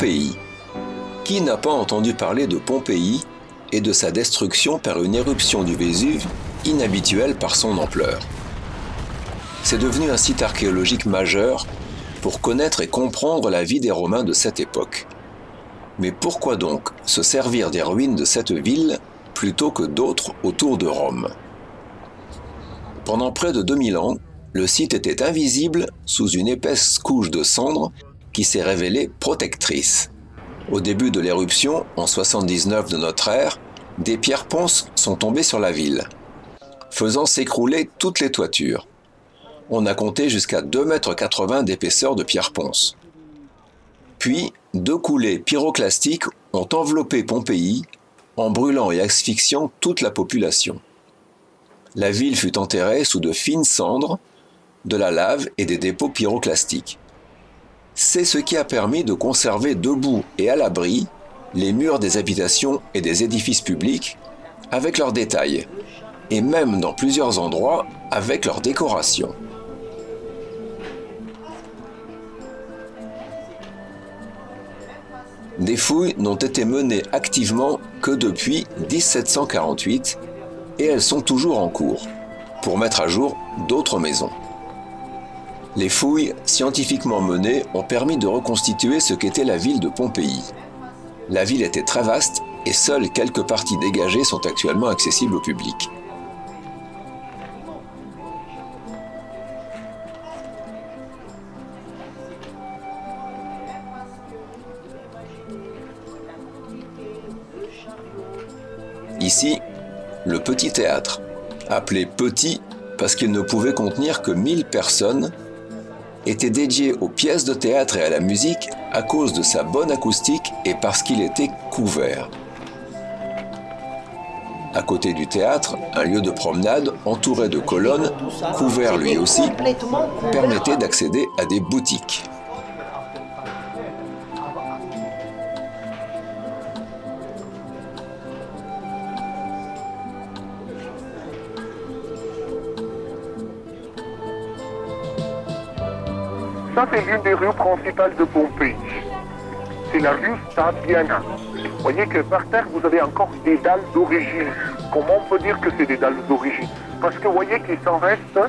Pompéi. Qui n'a pas entendu parler de Pompéi et de sa destruction par une éruption du Vésuve inhabituelle par son ampleur? C'est devenu un site archéologique majeur pour connaître et comprendre la vie des Romains de cette époque. Mais pourquoi donc se servir des ruines de cette ville plutôt que d'autres autour de Rome? Pendant près de 2000 ans, le site était invisible sous une épaisse couche de cendres qui s'est révélée protectrice. Au début de l'éruption, en 79 de notre ère, des pierres ponces sont tombées sur la ville, faisant s'écrouler toutes les toitures. On a compté jusqu'à 2,80 m d'épaisseur de pierres ponces. Puis, 2 coulées pyroclastiques ont enveloppé Pompéi en brûlant et asphyxiant toute la population. La ville fut enterrée sous de fines cendres, de la lave et des dépôts pyroclastiques. C'est ce qui a permis de conserver debout et à l'abri les murs des habitations et des édifices publics avec leurs détails, et même dans plusieurs endroits avec leurs décorations. Des fouilles n'ont été menées activement que depuis 1748 et elles sont toujours en cours, pour mettre à jour d'autres maisons. Les fouilles scientifiquement menées ont permis de reconstituer ce qu'était la ville de Pompéi. La ville était très vaste et seules quelques parties dégagées sont actuellement accessibles au public. Ici, le petit théâtre, appelé petit parce qu'il ne pouvait contenir que 1000 personnes, était dédié aux pièces de théâtre et à la musique à cause de sa bonne acoustique et parce qu'il était couvert. À côté du théâtre, un lieu de promenade entouré de colonnes, couvert lui aussi, permettait d'accéder à des boutiques. Ça, c'est l'une des rues principales de Pompéi. C'est la rue Stabiana. Vous voyez que par terre, vous avez encore des dalles d'origine. Comment on peut dire que c'est des dalles d'origine? Parce que vous voyez qu'il s'en reste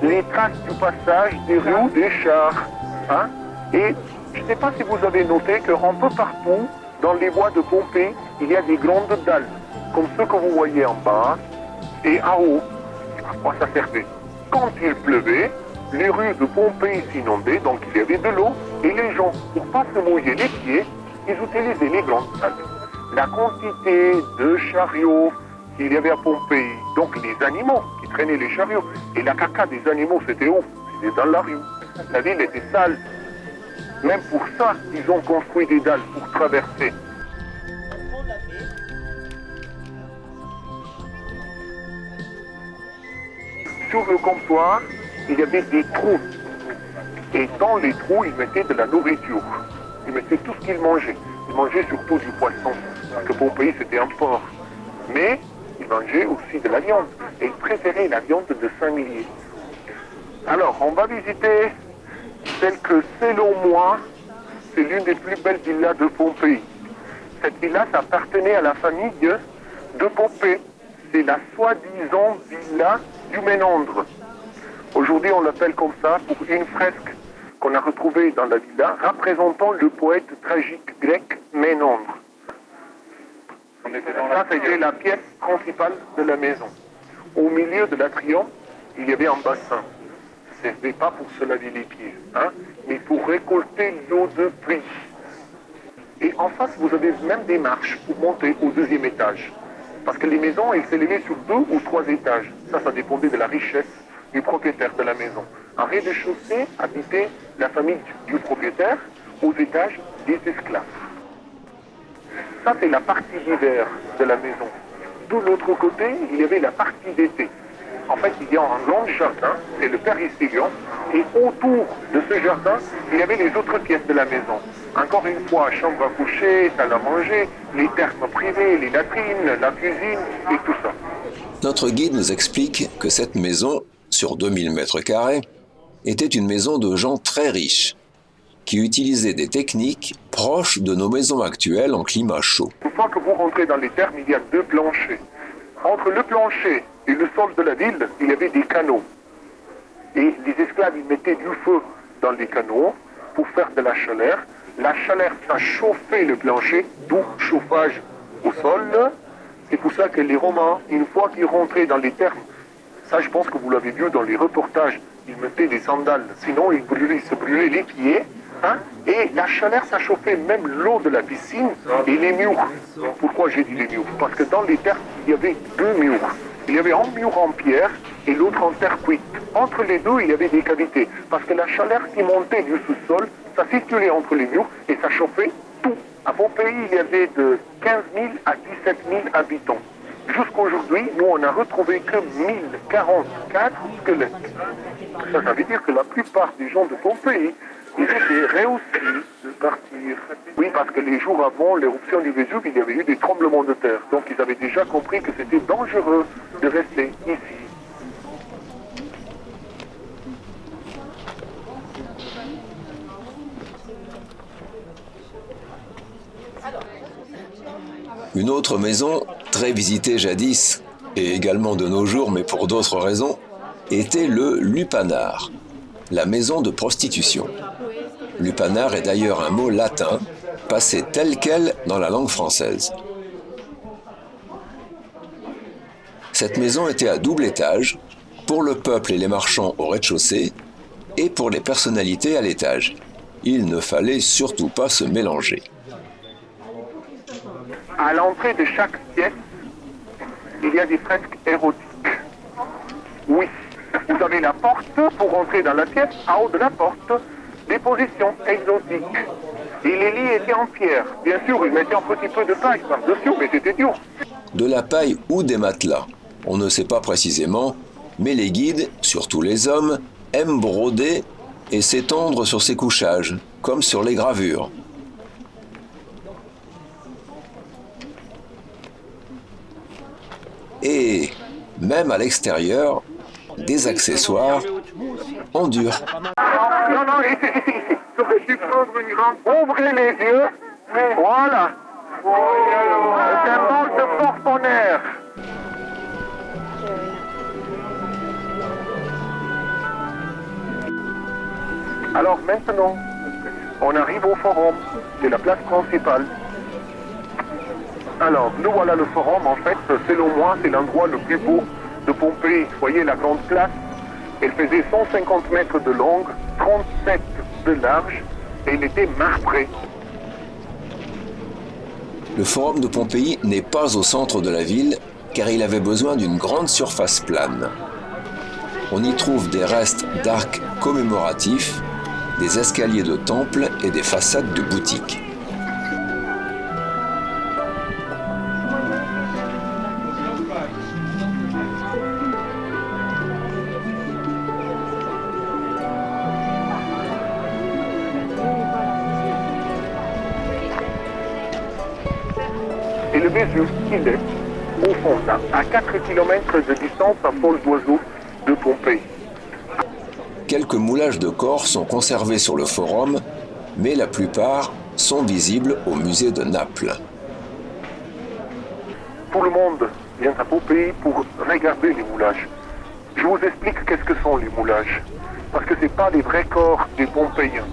les traces du passage des roues des chars. Hein? Et je ne sais pas si vous avez noté qu'un peu partout, dans les bois de Pompéi, il y a des grandes dalles, comme ceux que vous voyez en bas et en haut. À quoi ça servait? Quand il pleuvait, les rues de Pompéi s'inondaient, donc il y avait de l'eau, et les gens, pour ne pas se mouiller les pieds, ils utilisaient les grandes dalles. La quantité de chariots qu'il y avait à Pompéi, donc les animaux qui traînaient les chariots, et la caca des animaux, c'était où? C'était dans la rue. La ville était sale. Même pour ça, ils ont construit des dalles pour traverser. Sur le comptoir, il y avait des trous. Et dans les trous, ils mettaient de la nourriture. Ils mettaient tout ce qu'ils mangeaient. Ils mangeaient surtout du poisson, parce que Pompéi, c'était un port. Mais ils mangeaient aussi de la viande. Et ils préféraient la viande de sanglier. Alors, on va visiter celle que, selon moi, c'est l'une des plus belles villas de Pompéi. Cette villa, ça appartenait à la famille de Pompée. C'est la soi-disant villa du Ménandre. Aujourd'hui, on l'appelle comme ça pour une fresque qu'on a retrouvée dans la villa, représentant le poète tragique grec Ménandre. Ça, c'était la pièce principale de la maison. Au milieu de l'atrium, il y avait un bassin. Ce n'était pas pour se laver les pieds, hein, mais pour récolter l'eau de pluie. Et en face, vous avez même des marches pour monter au 2e étage. Parce que les maisons, elles s'élevaient sur 2 ou 3 étages. Ça dépendait de la richesse du propriétaire de la maison. En rez-de-chaussée habitait la famille du propriétaire, aux étages des esclaves. Ça, c'est la partie d'hiver de la maison. De l'autre côté, il y avait la partie d'été. En fait, il y a un grand jardin, c'est le péristérium, et autour de ce jardin, il y avait les autres pièces de la maison. Encore une fois, chambre à coucher, salle à manger, les thermes privés, les latrines, la cuisine, et tout ça. Notre guide nous explique que cette maison, sur 2000 m², était une maison de gens très riches, qui utilisaient des techniques proches de nos maisons actuelles en climat chaud. Une fois que vous rentrez dans les thermes, il y a deux planchers. Entre le plancher et le sol de la ville, il y avait des canaux. Et les esclaves, ils mettaient du feu dans les canaux pour faire de la chaleur. La chaleur, ça chauffait le plancher, d'où chauffage au sol. C'est pour ça que les Romains, une fois qu'ils rentraient dans les thermes, ça je pense que vous l'avez vu dans les reportages, ils mettaient des sandales, sinon ils se brûlaient les pieds. Hein? Et la chaleur, ça chauffait même l'eau de la piscine et les murs. Pourquoi j'ai dit les murs? Parce que dans les terres, il y avait deux murs. Il y avait un mur en pierre et l'autre en terre cuite. Entre les deux, il y avait des cavités. Parce que la chaleur qui montait du sous-sol, ça circulait entre les murs et ça chauffait tout. À Pompéi, il y avait de 15 000 à 17 000 habitants. Jusqu'aujourd'hui, nous, on n'a retrouvé que 1044 squelettes. Ça veut dire que la plupart des gens de Pompéi, ils étaient réussis de partir. Oui, parce que les jours avant l'éruption du Vésuve, il y avait eu des tremblements de terre. Donc ils avaient déjà compris que c'était dangereux de rester ici. Une autre maison, très visitée jadis, et également de nos jours, mais pour d'autres raisons, était le lupanar, la maison de prostitution. Lupanar est d'ailleurs un mot latin, passé tel quel dans la langue française. Cette maison était à double étage, pour le peuple et les marchands au rez-de-chaussée, et pour les personnalités à l'étage. Il ne fallait surtout pas se mélanger. À l'entrée de chaque pièce, il y a des fresques érotiques. Oui, vous avez la porte pour rentrer dans la pièce, en haut de la porte, des positions exotiques. Et les lits étaient en pierre. Bien sûr, ils mettaient un petit peu de paille par-dessus, mais c'était dur. De la paille ou des matelas, on ne sait pas précisément, mais les guides, surtout les hommes, aiment broder et s'étendre sur ces couchages, comme sur les gravures. Et même à l'extérieur, des accessoires en dur. Non, ici. Ouvrez les yeux. Voilà. C'est un manque de porte-bonheur. Alors maintenant, on arrive au forum, c'est la place principale. Alors, nous voilà le forum, en fait, selon moi, c'est l'endroit le plus beau de Pompéi. Vous voyez la grande place, elle faisait 150 mètres de longue, 37 de large, et elle était marbrée. Le forum de Pompéi n'est pas au centre de la ville, car il avait besoin d'une grande surface plane. On y trouve des restes d'arcs commémoratifs, des escaliers de temples et des façades de boutiques. Et le Vésuve, il est au fond, là, à 4 km de distance à vol d'oiseau de Pompéi. Quelques moulages de corps sont conservés sur le forum, mais la plupart sont visibles au musée de Naples. Tout le monde vient à Pompéi pour regarder les moulages. Je vous explique qu'est-ce que sont les moulages, parce que ce n'est pas les vrais corps des Pompéiens.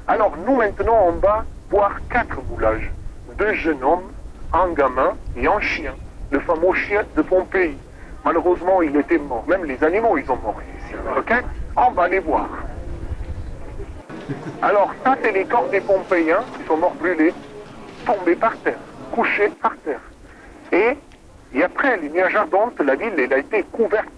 Alors nous maintenant on va voir 4 moulages. 2 jeunes hommes, un gamin et un chien, le fameux chien de Pompéi. Malheureusement il était mort, même les animaux ils ont mort ici. Ok? On va les voir. Alors ça c'est les corps des Pompéiens qui sont morts brûlés, tombés par terre, couchés par terre. Et après les nuages ardentes, la ville elle a été couverte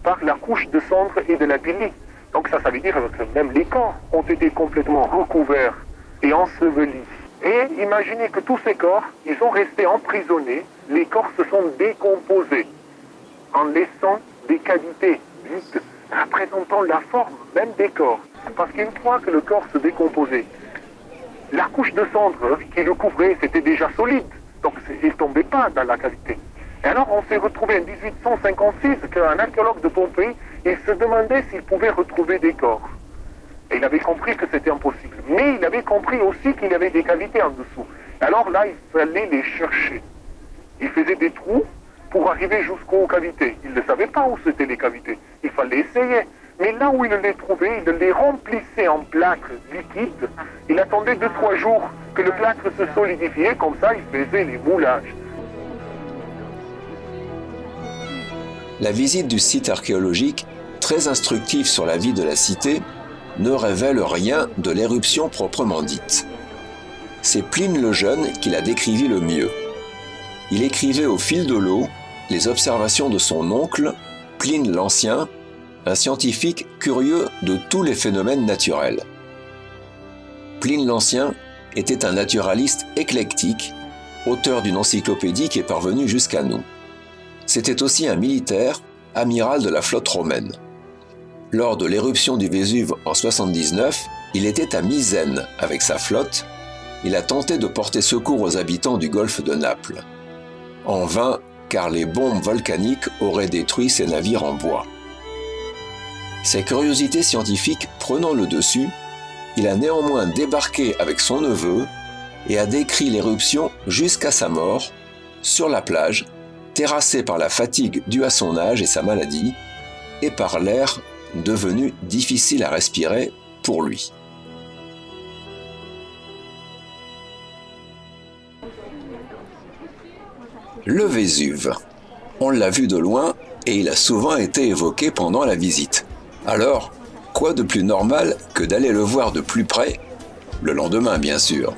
par la couche de cendres et de la bile. Donc ça veut dire que même les corps ont été complètement recouverts et ensevelis. Et imaginez que tous ces corps, ils sont restés emprisonnés, les corps se sont décomposés en laissant des cavités vides, représentant la forme même des corps. Parce qu'une fois que le corps se décomposait, la couche de cendres qui le couvrait, c'était déjà solide, donc il ne tombait pas dans la cavité. Et alors on s'est retrouvé en 1856 qu'un archéologue de Pompéi, il se demandait s'il pouvait retrouver des corps. Et il avait compris que c'était impossible. Mais il avait compris aussi qu'il y avait des cavités en dessous. Alors là, il fallait les chercher. Il faisait des trous pour arriver jusqu'aux cavités. Il ne savait pas où c'étaient les cavités. Il fallait essayer. Mais là où il les trouvait, il les remplissait en plâtre liquide. Il attendait 2-3 jours que le plâtre se solidifiait. Comme ça, il faisait les moulages. La visite du site archéologique, très instructive sur la vie de la cité, ne révèle rien de l'éruption proprement dite. C'est Pline le Jeune qui la décrivit le mieux. Il écrivait au fil de l'eau les observations de son oncle, Pline l'Ancien, un scientifique curieux de tous les phénomènes naturels. Pline l'Ancien était un naturaliste éclectique, auteur d'une encyclopédie qui est parvenue jusqu'à nous. C'était aussi un militaire, amiral de la flotte romaine. Lors de l'éruption du Vésuve en 79, il était à Misène avec sa flotte. Il a tenté de porter secours aux habitants du golfe de Naples. En vain, car les bombes volcaniques auraient détruit ses navires en bois. Ses curiosités scientifiques prenant le dessus, il a néanmoins débarqué avec son neveu et a décrit l'éruption jusqu'à sa mort, sur la plage, terrassé par la fatigue due à son âge et sa maladie, et par l'air devenu difficile à respirer pour lui. Le Vésuve. On l'a vu de loin et il a souvent été évoqué pendant la visite. Alors, quoi de plus normal que d'aller le voir de plus près, le lendemain bien sûr.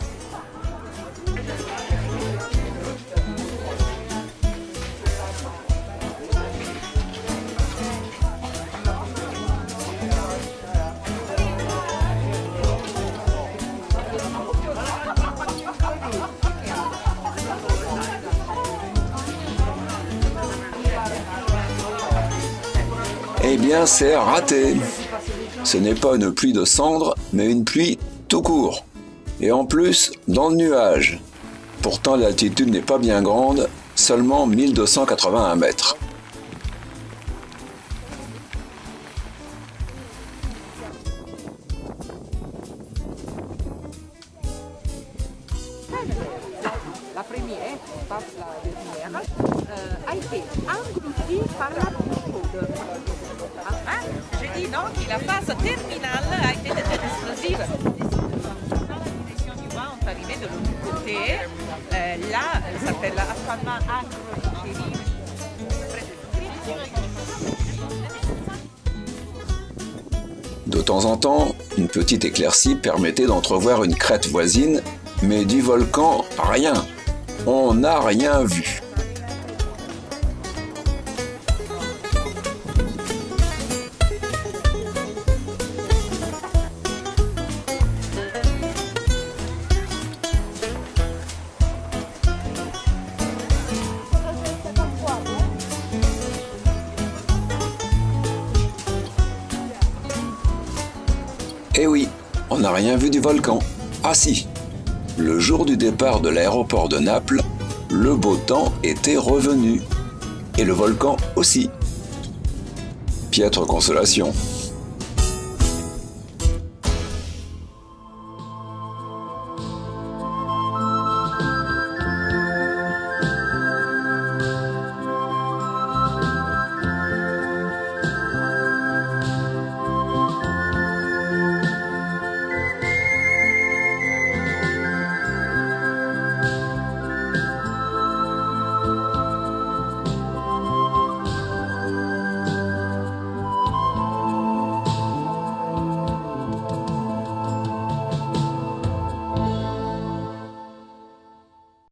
Eh bien, c'est raté. Ce n'est pas une pluie de cendres, mais une pluie tout court. Et en plus, dans le nuage. Pourtant, l'altitude n'est pas bien grande, seulement 1281 mètres. La première, pas la dernière, a été engloutie par la chaude. Je dis donc que la phase terminale a été très explosive. Dans la direction du vent, on est arrivé de l'autre côté. Là, ça s'appelle actuellement Acre-Chérie. De temps en temps, une petite éclaircie permettait d'entrevoir une crête voisine, mais du volcan, rien. On n'a rien vu. Eh oui, on n'a rien vu du volcan. Ah si, le jour du départ de l'aéroport de Naples, le beau temps était revenu. Et le volcan aussi. Piètre consolation.